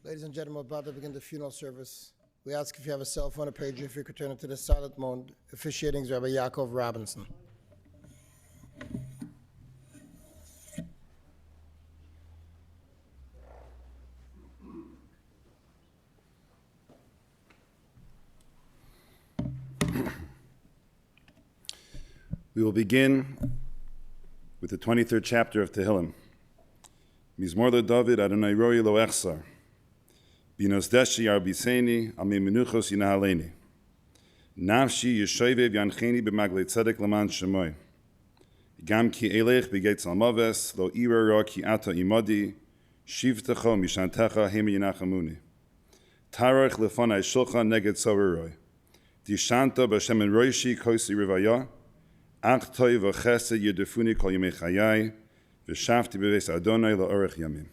Ladies and gentlemen, we're about to begin the funeral service. We ask if you have a cell phone or pager, if you could turn it to the silent mode. Officiating is Rabbi Yaakov Robinson. We will begin with the 23rd chapter of Tehillim. Mizmor David Adonai Roi Lo Echsar. Binos Deshi Arbiseni Ami Menuchos Yinahaleni. Nafshi Yeshovev Yancheni B'Maglei Tzedek Laman Shemoy. Gam Ki Elech B'Getz Almaves Lo Ira Ra Ki Ata Imodi Shivtecho Mishantecha Hemi Yinachamuni. Tarach Lefonai Shulchan Neged Soveroi. Dishanta B'Shem En Roishi Kosi Rivaya. Ach Toy V'Chesed Yedefuni Kol Yemei Chayai V'Shavti B'Veis Adonai La'orech Yamim.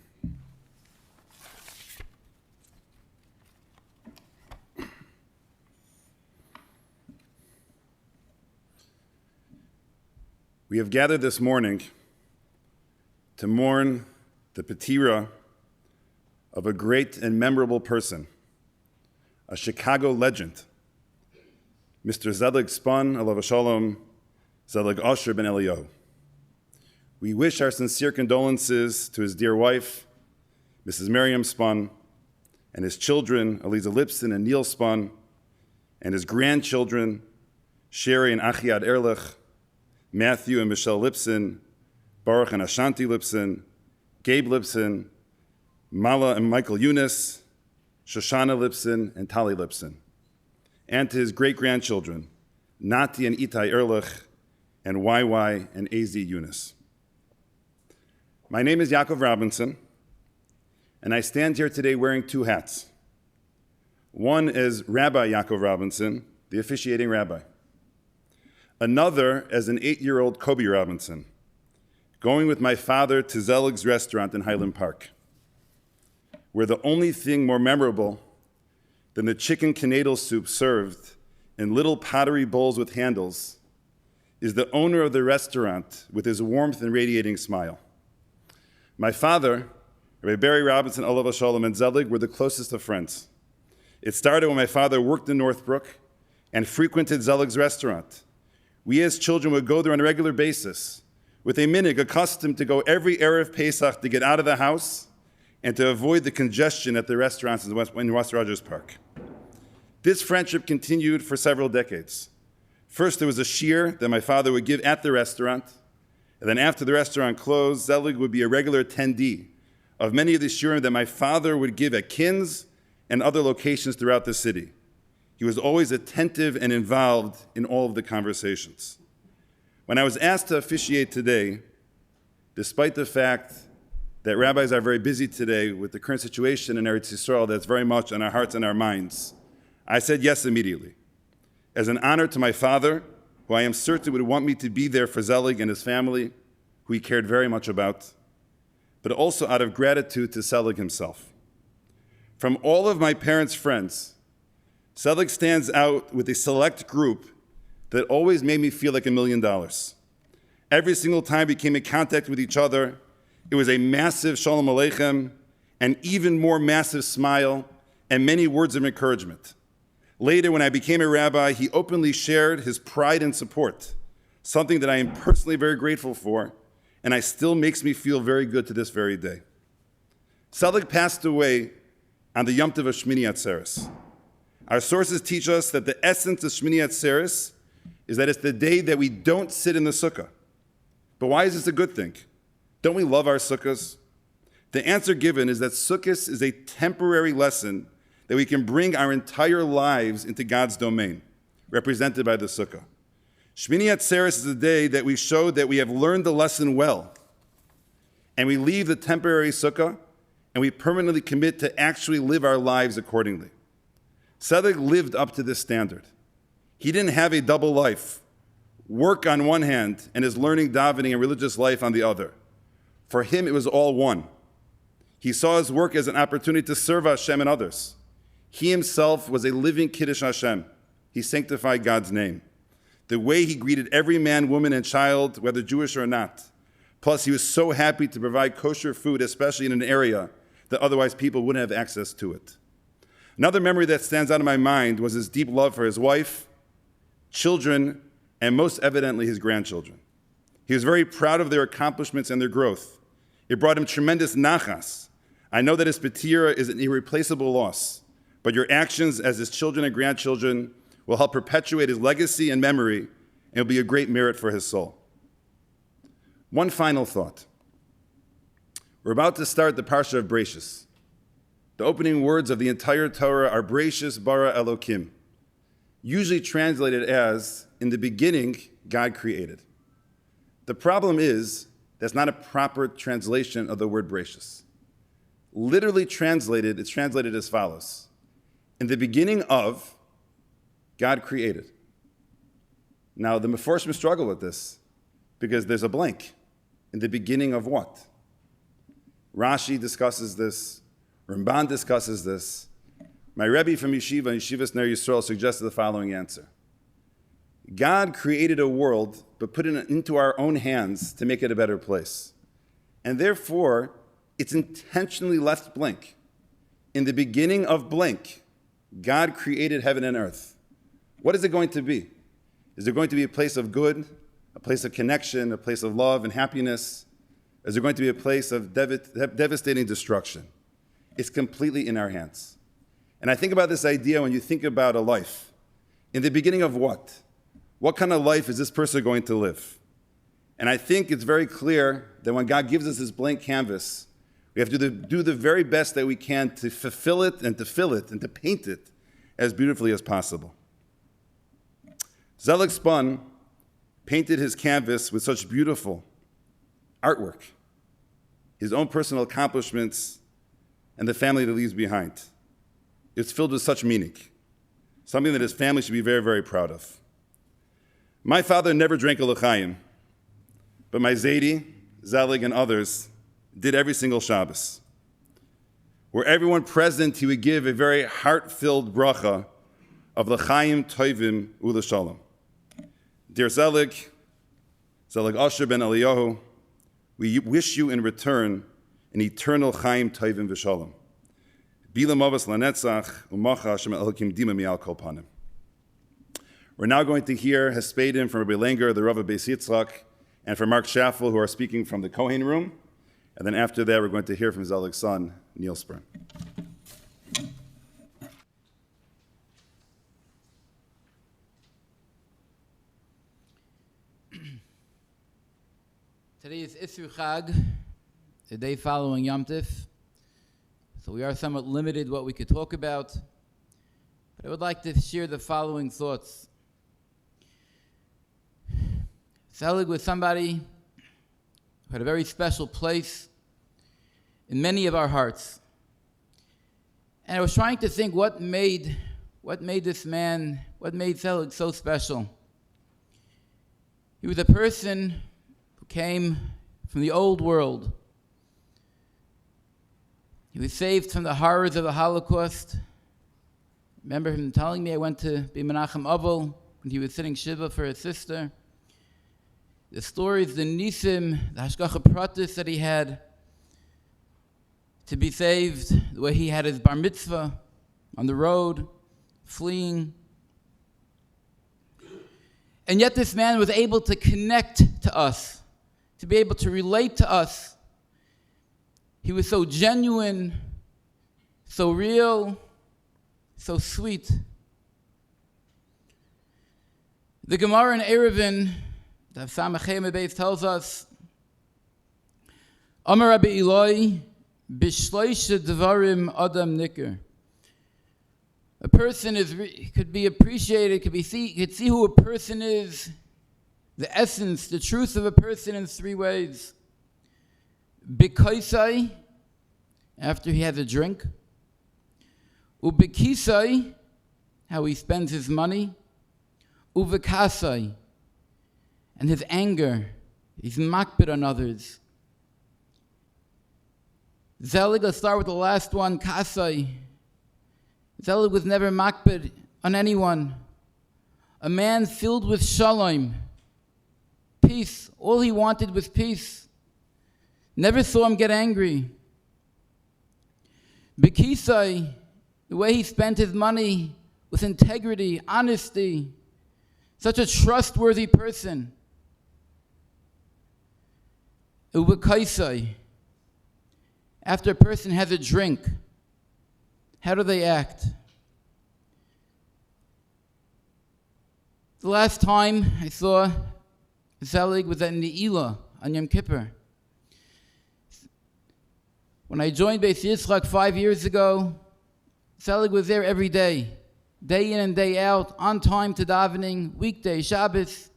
We have gathered this morning to mourn the patira of a great and memorable person, a Chicago legend, Mr. Selig Spun, alav shalom, Selig Asher ben Eliyahu. We wish our sincere condolences to his dear wife, Mrs. Miriam Spun, and his children, Eliza Lipson and Neil Spun, and his grandchildren, Sherry and Achiad Erlich, Matthew and Michelle Lipson, Baruch and Ashanti Lipson, Gabe Lipson, Mala and Michael Eunice, Shoshana Lipson and Tali Lipson, and to his great-grandchildren, Nati and Itai Erlich, and YY and AZ Eunice. My name is Yaakov Robinson, and I stand here today wearing two hats. One is Rabbi Yaakov Robinson, the officiating rabbi. Another as an 8-year-old Kobe Robinson, going with my father to Selig's restaurant in Highland Park, where the only thing more memorable than the chicken canadle soup served in little pottery bowls with handles is the owner of the restaurant with his warmth and radiating smile. My father, Rabbi Barry Robinson, alav shalom, and Selig were the closest of friends. It started when my father worked in Northbrook and frequented Selig's restaurant. We as children would go there on a regular basis with a minhag accustomed to go every Erev Pesach to get out of the house and to avoid the congestion at the restaurants in West Rogers Park. This friendship continued for several decades. First, there was a shiur that my father would give at the restaurant, and then after the restaurant closed, Selig would be a regular attendee of many of the shiurim that my father would give at Kins and other locations throughout the city. He was always attentive and involved in all of the conversations. When I was asked to officiate today, despite the fact that rabbis are very busy today with the current situation in Eretz Yisrael that's very much on our hearts and our minds, I said yes immediately. As an honor to my father, who I am certain would want me to be there for Selig and his family, who he cared very much about, but also out of gratitude to Selig himself. From all of my parents' friends, Selig stands out with a select group that always made me feel like $1 million. Every single time we came in contact with each other, it was a massive shalom aleichem, an even more massive smile, and many words of encouragement. Later, when I became a rabbi, he openly shared his pride and support, something that I am personally very grateful for, and it still makes me feel very good to this very day. Selig passed away on the Yom Tov of Shmini Atzeres. Our sources teach us that the essence of Shmini Atzeres is that it's the day that we don't sit in the sukkah. But why is this a good thing? Don't we love our sukkahs? The answer given is that sukkahs is a temporary lesson that we can bring our entire lives into God's domain, represented by the sukkah. Shmini Atzeres is the day that we show that we have learned the lesson well, and we leave the temporary sukkah, and we permanently commit to actually live our lives accordingly. Selig lived up to this standard. He didn't have a double life, work on one hand and his learning, davening, and religious life on the other. For him, it was all one. He saw his work as an opportunity to serve Hashem and others. He himself was a living Kiddush Hashem. He sanctified God's name. The way he greeted every man, woman, and child, whether Jewish or not. Plus, he was so happy to provide kosher food, especially in an area that otherwise people wouldn't have access to it. Another memory that stands out in my mind was his deep love for his wife, children, and most evidently his grandchildren. He was very proud of their accomplishments and their growth. It brought him tremendous nachas. I know that his patira is an irreplaceable loss, but your actions as his children and grandchildren will help perpetuate his legacy and memory, and will be a great merit for his soul. One final thought. We're about to start the Parsha of Bereishis. The opening words of the entire Torah are Bereishis bara Elokim, usually translated as, in the beginning, God created. The problem is, that's not a proper translation of the word Bereishis. Literally translated, it's translated as follows. In the beginning of, God created. Now, the Meforshim struggle with this because there's a blank. In the beginning of what? Rashi discusses this. Ramban discusses this. My Rebbe from Yeshivas Ner Yisrael, suggested the following answer. God created a world, but put it into our own hands to make it a better place. And therefore, it's intentionally left blank. In the beginning of blank, God created heaven and earth. What is it going to be? Is it going to be a place of good, a place of connection, a place of love and happiness? Is it going to be a place of devastating destruction? It's completely in our hands. And I think about this idea when you think about a life. In the beginning of what? What kind of life is this person going to live? And I think it's very clear that when God gives us this blank canvas, we have to do the very best that we can to fulfill it and to fill it and to paint it as beautifully as possible. Selig Spun painted his canvas with such beautiful artwork, his own personal accomplishments, and the family that he leaves behind. It's filled with such meaning, something that his family should be very, very proud of. My father never drank a l'chaim, but my Zaidi, Selig, and others did every single Shabbos. Where everyone present, he would give a very heart-filled bracha of l'chaim tovim u'l'shalom. Dear Selig, Selig Asher ben Eliyahu, we wish you in return an eternal chaim tovim v'shalom. Bila mavas lanetzach u'macha Hashem elokim dima mi'al kol panim. We're now going to hear Hespedim from Rabbi Langer, the Rav of Beis Yitzchak, and from Mark Schaffel, who are speaking from the Kohen room. And then after that, we're going to hear from Selig's son, Neil Spun. Today is Isru Chag, the day following Yom Tif. So we are somewhat limited what we could talk about. But I would like to share the following thoughts. Selig was somebody who had a very special place in many of our hearts. And I was trying to think what made this man, what made Selig so special. He was a person who came from the old world. He was saved from the horrors of the Holocaust. I remember him telling me I went to be Menachem Avel when he was sitting Shiva for his sister. The stories, the Nisim, the Hashgacha Pratis that he had to be saved, the way he had his bar mitzvah on the road, fleeing. And yet this man was able to connect to us, to be able to relate to us. He was so genuine, so real, so sweet. The Gemara in Eruvin, the Samachem Beis tells us, Amar Rabbi Eloi, Bishloisha Dvarim Adam Nicker. A person could be appreciated, could see who a person is, the essence, the truth of a person in three ways. Bikaisai, after he has a drink. Ubikisai, how he spends his money. Uvikasai, and his anger, he's makbid on others. Zelig, let's start with the last one, Kasai. Zelig was never makbid on anyone. A man filled with shalom, peace. All he wanted was peace. Never saw him get angry. Bekisai, the way he spent his money with integrity, honesty, such a trustworthy person. Ubekaisai, after a person has a drink, how do they act? The last time I saw Selig was at Ne'ilah on Yom Kippur. When I joined Beis Yitzchak 5 years ago, Selig was there every day in and day out, on time to davening, weekday, Shabbos.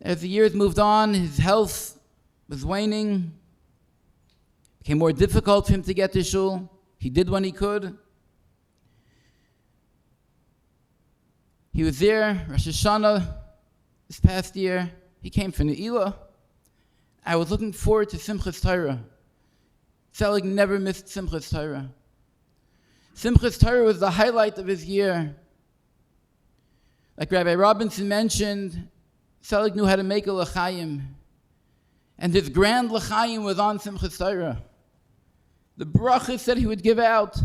As the years moved on, his health was waning. It became more difficult for him to get to shul. He did when he could. He was there, Rosh Hashanah, this past year. He came from Ne'ilah. I was looking forward to Simchas Torah. Selig never missed Simchas Torah. Simchas Torah was the highlight of his year. Like Rabbi Robinson mentioned, Selig knew how to make a l'chaim. And his grand l'chaim was on Simchas Torah. The brachas that he would give out,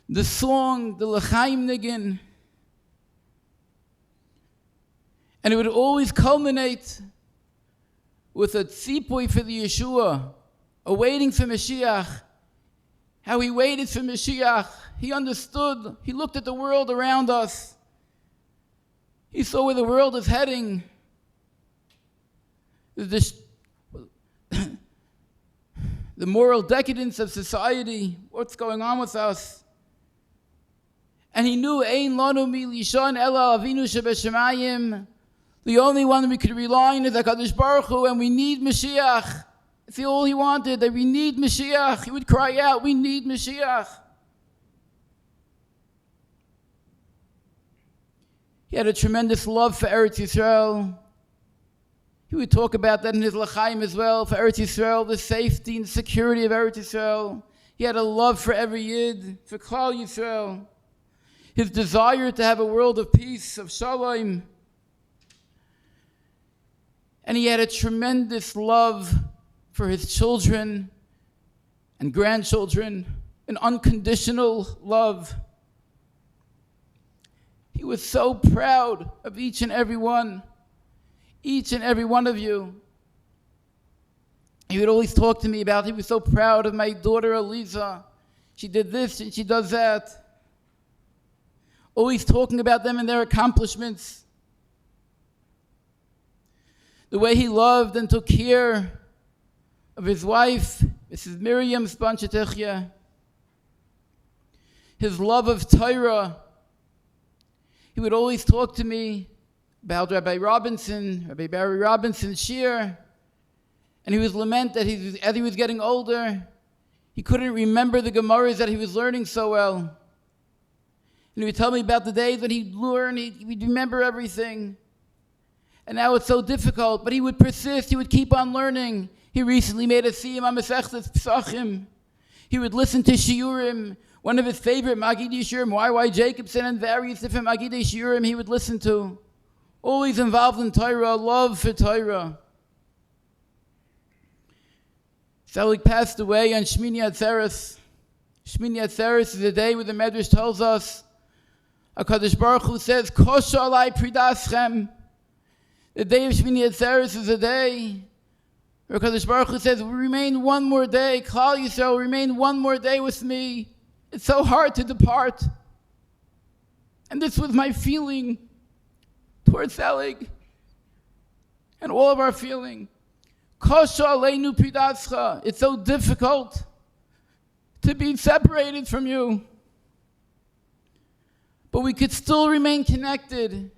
the song, the l'chaim niggin. And it would always culminate with a tzipui for the Yeshua, a waiting for Mashiach. How he waited for Mashiach. He understood. He looked at the world around us. He saw where the world is heading. The moral decadence of society, what's going on with us. And he knew, Ein lanu mi lishon ela avinu shebeshamayim. The only one we could rely on is HaKadosh Baruch Hu, and we need Mashiach. That's all he wanted, that we need Mashiach. He would cry out, we need Mashiach. He had a tremendous love for Eretz Yisrael. He would talk about that in his l'chaim as well, for Eretz Yisrael, the safety and security of Eretz Yisrael. He had a love for every Yid, for Klal Yisrael. His desire to have a world of peace, of shalom. And he had a tremendous love for his children and grandchildren, an unconditional love. He was so proud of each and every one of you. He would always talk to me about, he was so proud of my daughter Eliza. She did this and she does that. Always talking about them and their accomplishments. The way he loved and took care of his wife, Mrs. Miriam Spun. His love of Torah. He would always talk to me about Rabbi Barry Robinson's shir. And he would lament that as he was getting older, he couldn't remember the Gemaras that he was learning so well. And he would tell me about the days when he'd learn, he'd remember everything. And now it's so difficult, but he would persist, he would keep on learning. He recently made a siyum on Masechtas Pesachim. He would listen to shiurim, one of his favorite Magidei Shiurim, Y.Y. Jacobson, and various different Magidei Shiurim he would listen to. Always involved in Torah, love for Torah. Selig passed away on Shmini Atzeres. Shmini Atzeres is a day where the Medrash tells us, HaKadosh Baruch Hu says, Kosha alai pridaschem. The day of Shmini Atzeres is a day where HaKadosh Baruch Hu says, we remain one more day, Klal Yisrael, remain one more day with me. It's so hard to depart. And this was my feeling towards Selig and all of our feeling. Kosha aleinu pridatzcha. It's so difficult to be separated from you. But we could still remain connected.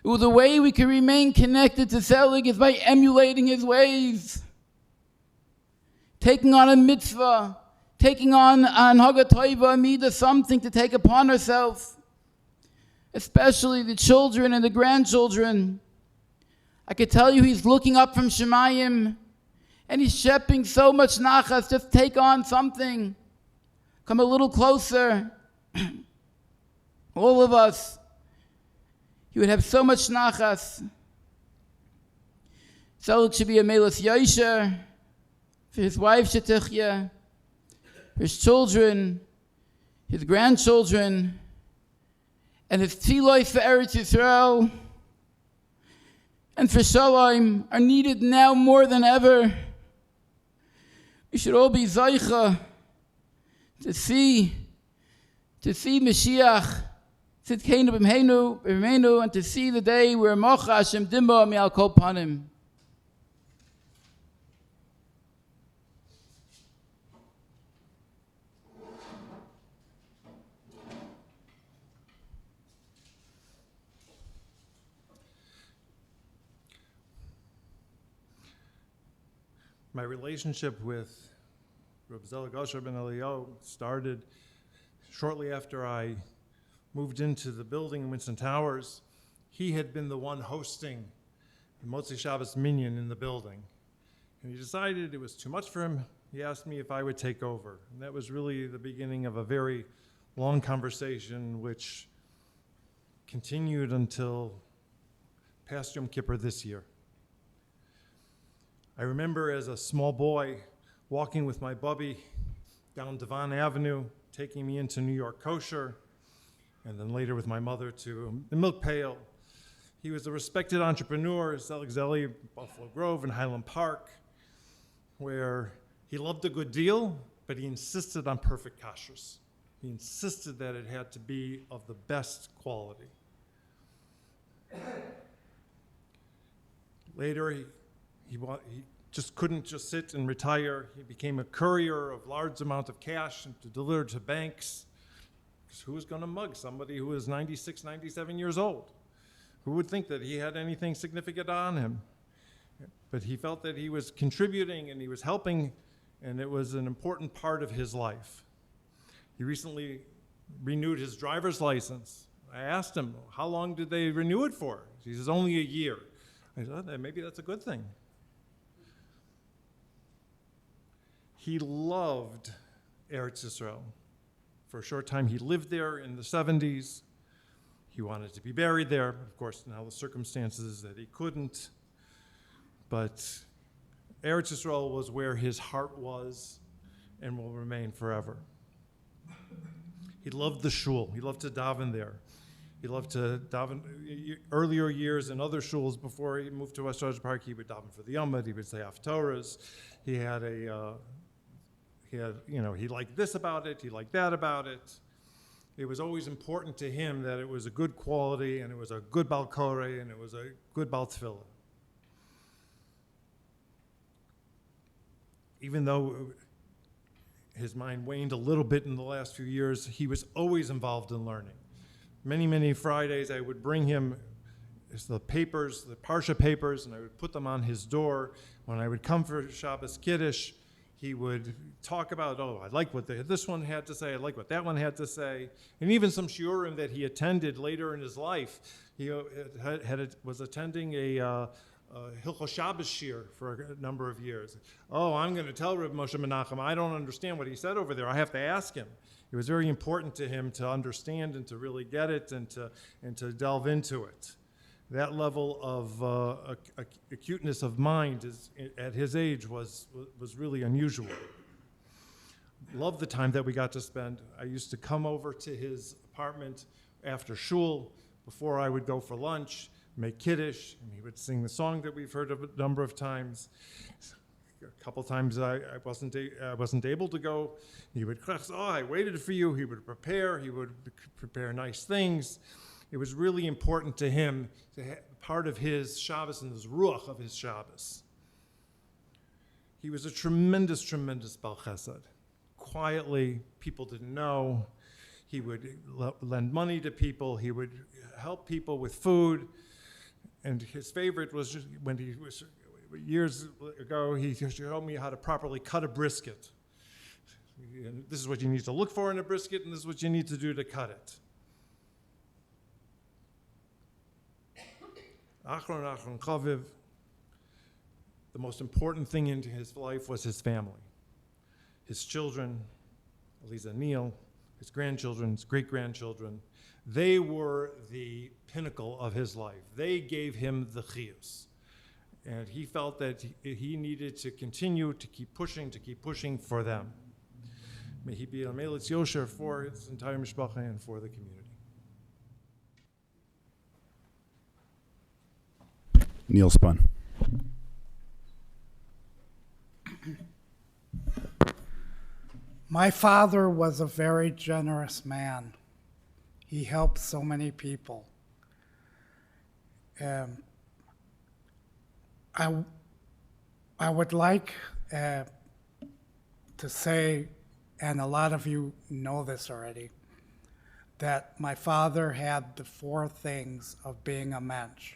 Well, the way we can remain connected to Selig is by emulating his ways. Taking on a mitzvah, taking on Haga Toiva, Amida, something to take upon ourselves. Especially the children and the grandchildren. I could tell you he's looking up from Shemayim and he's shepping so much nachas, just take on something. Come a little closer. All of us. He would have so much nachas. Selig should be a melas yosher for his wife Shetichya. for his children, his grandchildren, and his tefillah for Eretz Yisrael and for Shalom are needed now more than ever. We should all be Zaycha to see Mashiach, Tzidkeinu b'Mheinu, and to see the day where Mocha Hashem Dimba Mi'al Kol Panim. My relationship with Reb Selig ben Eliyahu started shortly after I moved into the building in Winston Towers. He had been the one hosting the Motzei Shabbos Minyan in the building. And he decided it was too much for him. He asked me if I would take over. And that was really the beginning of a very long conversation, which continued until past Yom Kippur this year. I remember as a small boy walking with my bubby down Devon Avenue, taking me into New York Kosher, and then later with my mother to the Milk Pail. He was a respected entrepreneur, Selig Spun, Buffalo Grove and Highland Park, where he loved a good deal, but he insisted on perfect kashrus. He insisted that it had to be of the best quality. Later, he just couldn't just sit and retire. He became a courier of large amount of cash to deliver to banks. Because who was going to mug somebody who was 96, 97 years old? Who would think that he had anything significant on him? But he felt that he was contributing and he was helping, and it was an important part of his life. He recently renewed his driver's license. I asked him, how long did they renew it for? He says, only a year. I said, maybe that's a good thing. He loved Eretz Yisrael. For a short time, he lived there in the 70s. He wanted to be buried there. Of course, now the circumstances that he couldn't. But Eretz Yisrael was where his heart was and will remain forever. He loved the shul. He loved to daven there. He loved to daven earlier years in other shuls before he moved to West Georgia Park. He would daven for the Yomad. He would say Haftorahs. He had he liked this about it. He liked that about it. It was always important to him that it was a good quality and it was a good Bal Koreh and it was a good Bal Tefillah. Even though his mind waned a little bit in the last few years, he was always involved in learning. Many, many Fridays I would bring him the papers, the Parsha papers, and I would put them on his door. When I would come for Shabbos Kiddush, he would talk about, I like what this one had to say, I like what that one had to say. And even some shiurim that he attended later in his life. He was attending a Hilchos Shabbos shir for a number of years. I'm going to tell Reb Moshe Menachem, I don't understand what he said over there. I have to ask him. It was very important to him to understand and to really get it and to delve into it. That level of acuteness of mind at his age was really unusual. Loved the time that we got to spend. I used to come over to his apartment after shul, before I would go for lunch, make kiddush, and he would sing the song that we've heard of a number of times. A couple times I wasn't able to go. He would, I waited for you. He would prepare nice things. It was really important to him to have part of his Shabbos and his ruach of his Shabbos. He was a tremendous, tremendous Bal Chesed. Quietly, people didn't know. He would lend money to people. He would help people with food. And his favorite was just when he was, years ago, he showed me how to properly cut a brisket. And this is what you need to look for in a brisket, and this is what you need to do to cut it. Achron Chaviv, the most important thing in his life was his family. His children, Eliza Neal, his grandchildren, his great-grandchildren, they were the pinnacle of his life. They gave him the chiyus. And he felt that he needed to continue to keep pushing for them. May he be a melitz yosher for his entire mishpacha and for the community. Neil Spun. My father was a very generous man. He helped so many people. I would like to say, and a lot of you know this already, that my father had the four things of being a mensch.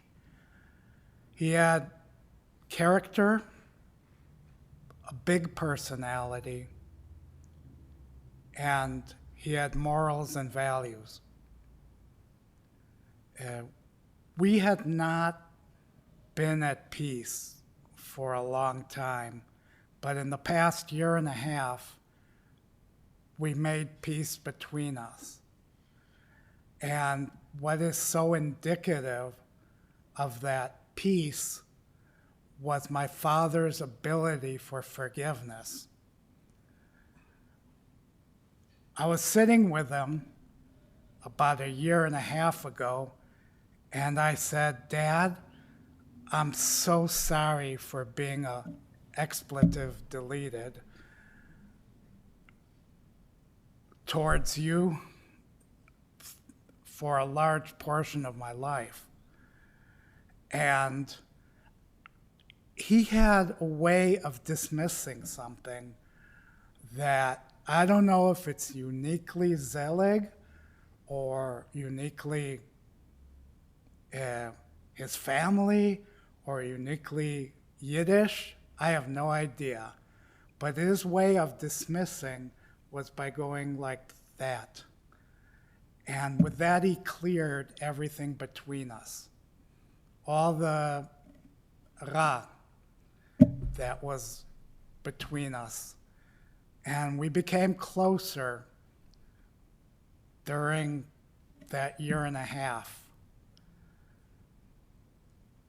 He had character, a big personality, and he had morals and values. We had not been at peace for a long time, but in the past year and a half, we made peace between us. And what is so indicative of that peace was my father's ability for forgiveness. I was sitting with him about a year and a half ago, and I said, "Dad, I'm so sorry for being a expletive deleted towards you for a large portion of my life." And he had a way of dismissing something that I don't know if it's uniquely Selig or uniquely his family or uniquely Yiddish. I have no idea. But his way of dismissing was by going like that. And with that, he cleared everything between us. All the ra that was between us. And we became closer during that year and a half.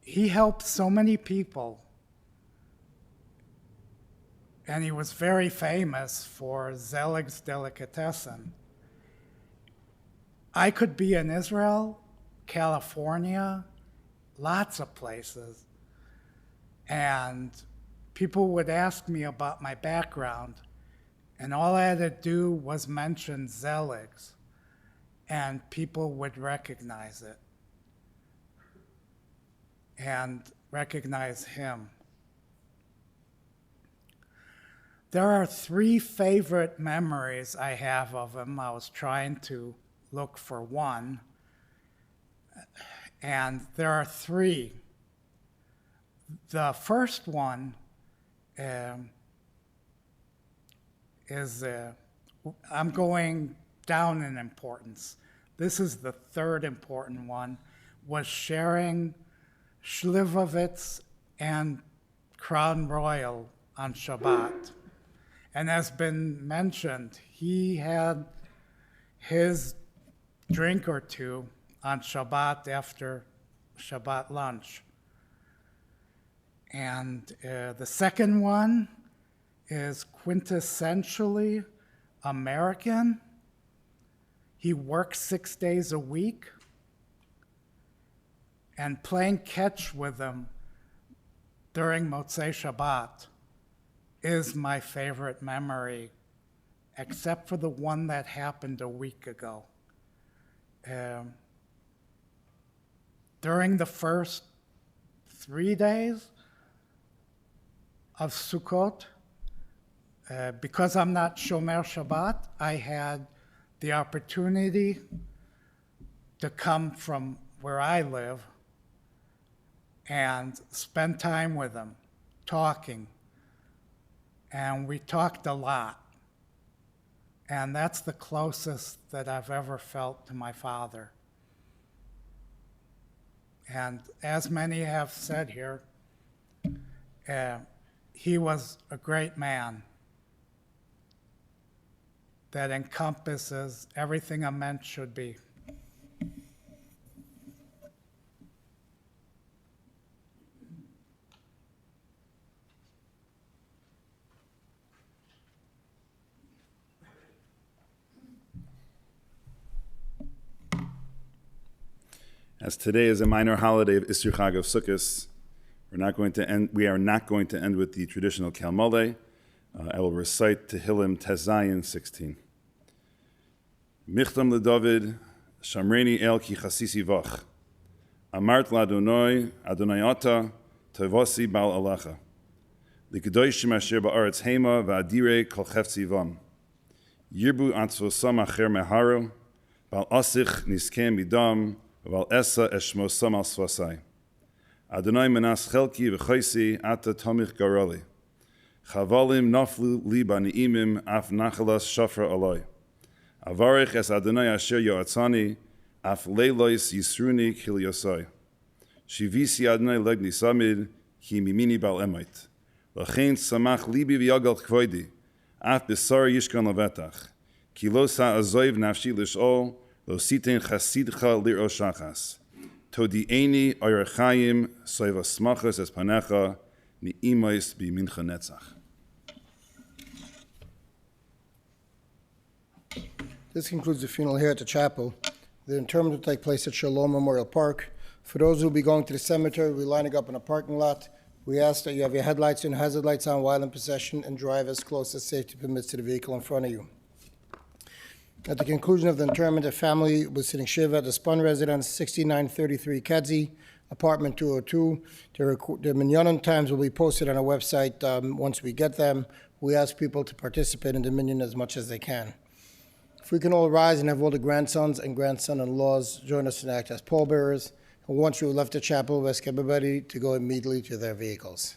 He helped so many people. And he was very famous for Selig's delicatessen. I could be in Israel, California, lots of places. And people would ask me about my background. And all I had to do was mention Selig's, and people would recognize it and recognize him. There are three favorite memories I have of him. I was trying to look for one, and there are three. The first one is, I'm going down in importance. This is the third important one, was sharing Shlivovitz and Crown Royal on Shabbat. And as been mentioned, he had his drink or two on Shabbat after Shabbat lunch. And the second one is quintessentially American. He works 6 days a week, and playing catch with him during Motzei Shabbat is my favorite memory, except for the one that happened a week ago. During the first 3 days of Sukkot, because I'm not Shomer Shabbat, I had the opportunity to come from where I live and spend time with him, talking. And we talked a lot. And that's the closest that I've ever felt to my father. And as many have said here, he was a great man that encompasses everything a mensch should be. As today is a minor holiday of Isur Chag of Sukkot, we are not going to end with the traditional Kalmale. I will recite Tehillim Tezayin 16. Michtam leDavid, Shamreni el ki chasisi vach. Amart ladonoi, Adonai ata, Tovasi bal alacha. Likadoshim asher ba'aretz hema va'adire kol chefzi vam. Yirbu atzvosam acher meharu, bal asich niskem midam, val esa eshmosam al svasai. Adonai menas chelki v'choisi ata tomich garoli. Chavalim naflu li bani'imim af nachalas shafra aloi. Avarich es Adonai asher yoatzani, af leilois yisruni kilyosai. Shivisi Adonai legni samid, ki mimini bal emait. Lachein samach libi v'yagal kvoidi, af besar yishkan levetach. Ki lo sa'azoiv nafshi lish'ol, lo sitein chasidcha lir'o shachas. Todi'eni ayarchayim soiva smachas es panecha, ni'imais b'mincha netzach. This concludes the funeral here at the chapel. The interment will take place at Shalom Memorial Park. For those who will be going to the cemetery, we'll be lining up in a parking lot. We ask that you have your headlights and hazard lights on while in possession and drive as close as safety permits to the vehicle in front of you. At the conclusion of the interment, the family was sitting Shiva at the Spun residence, 6933 Kadzi, apartment 202. The minyanon times will be posted on our website once we get them. We ask people to participate in the minyan as much as they can. If we can all rise and have all the grandsons and grandson-in-laws join us and act as pallbearers. And once we've left the chapel, we ask everybody to go immediately to their vehicles.